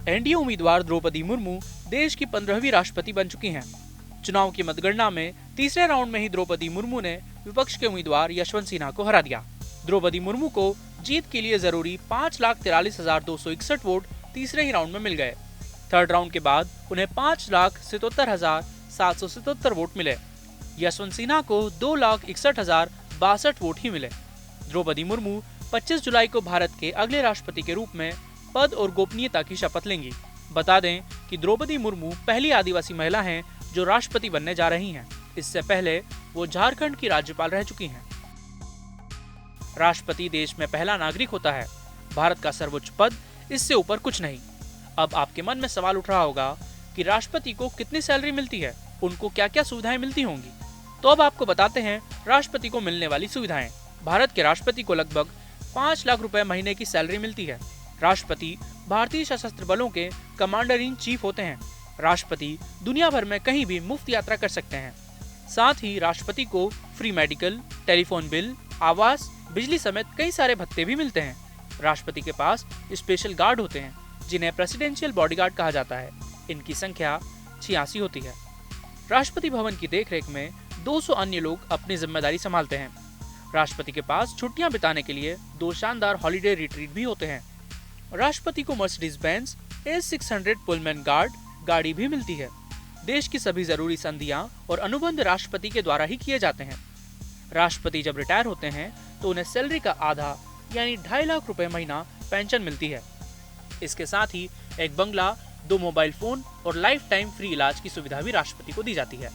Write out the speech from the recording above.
NDA उम्मीदवार द्रौपदी मुर्मू देश की 15वीं राष्ट्रपति बन चुकी हैं। चुनाव की मतगणना में तीसरे राउंड में ही द्रौपदी मुर्मू ने विपक्ष के उम्मीदवार यशवंत सिन्हा को हरा दिया। द्रौपदी मुर्मू को जीत के लिए जरूरी 5,43,261 वोट तीसरे ही राउंड में मिल गए। थर्ड राउंड के बाद उन्हें 5,77,777 वोट मिले। यशवंत सिन्हा को 2,61,062 वोट ही मिले। द्रौपदी मुर्मू 25 जुलाई को भारत के अगले राष्ट्रपति के रूप में पद और गोपनीयता की शपथ लेंगी। बता दें कि द्रौपदी मुर्मू पहली आदिवासी महिला हैं जो राष्ट्रपति बनने जा रही हैं। इससे पहले वो झारखंड की राज्यपाल रह चुकी हैं। राष्ट्रपति देश में पहला नागरिक होता है। भारत का सर्वोच्च पद, इससे ऊपर कुछ नहीं। अब आपके मन में सवाल उठ रहा होगा कि राष्ट्रपति को कितनी सैलरी मिलती है, उनको क्या क्या सुविधाएं मिलती होंगी। तो अब आपको बताते हैं राष्ट्रपति को मिलने वाली सुविधाएं। भारत के राष्ट्रपति को लगभग 5 लाख रुपए महीने की सैलरी मिलती है। राष्ट्रपति भारतीय सशस्त्र बलों के कमांडर इन चीफ होते हैं। राष्ट्रपति दुनिया भर में कहीं भी मुफ्त यात्रा कर सकते हैं। साथ ही राष्ट्रपति को फ्री मेडिकल, टेलीफोन बिल, आवास, बिजली समेत कई सारे भत्ते भी मिलते हैं। राष्ट्रपति के पास स्पेशल गार्ड होते हैं जिन्हें प्रेसिडेंशियल बॉडीगार्ड कहा जाता है। इनकी संख्या 86 होती है। राष्ट्रपति भवन की देखरेख में 200 अन्य लोग अपनी जिम्मेदारी संभालते हैं। राष्ट्रपति के पास छुट्टियां बिताने के लिए 2 शानदार हॉलिडे रिट्रीट भी होते हैं। राष्ट्रपति को Mercedes Benz A600 Pullman guard गाड़ी भी मिलती है। देश की सभी जरूरी संधियां और अनुबंध राष्ट्रपति के द्वारा ही किए जाते हैं। राष्ट्रपति जब रिटायर होते हैं तो उन्हें सैलरी का आधा यानी 2.5 लाख रुपए महीना पेंशन मिलती है। इसके साथ ही एक बंगला, 2 मोबाइल फोन और लाइफ टाइम फ्री इलाज की सुविधा भी राष्ट्रपति को दी जाती है।